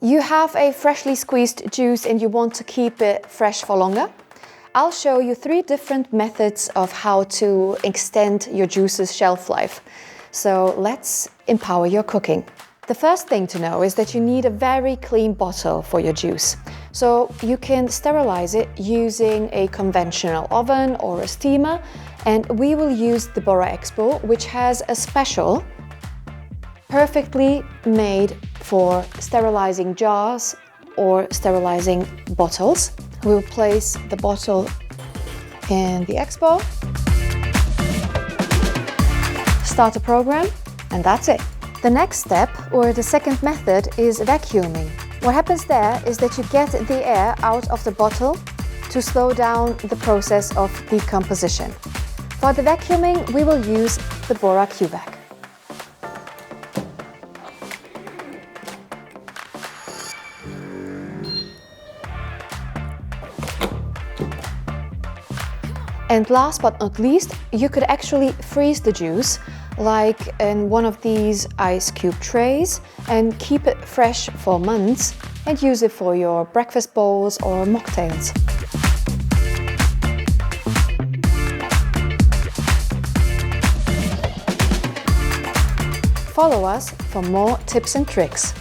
You have a freshly squeezed juice and you want to keep it fresh for longer? I'll show you 3 different methods of how to extend your juice's shelf life. So let's empower your cooking. The first thing to know is that you need a very clean bottle for your juice. So you can sterilize it using a conventional oven or a steamer, and we will use the BORA Expo, which has a special perfectly made for sterilizing jars or sterilizing bottles. We'll place the bottle in the Expo, start a program, and that's it. The next step, or the second method, is vacuuming. What happens there is that you get the air out of the bottle to slow down the process of decomposition. For the vacuuming, we will use the BORA Q-Vac. And last but not least, you could actually freeze the juice, like in one of these ice cube trays, and keep it fresh for months and use it for your breakfast bowls or mocktails. Follow us for more tips and tricks.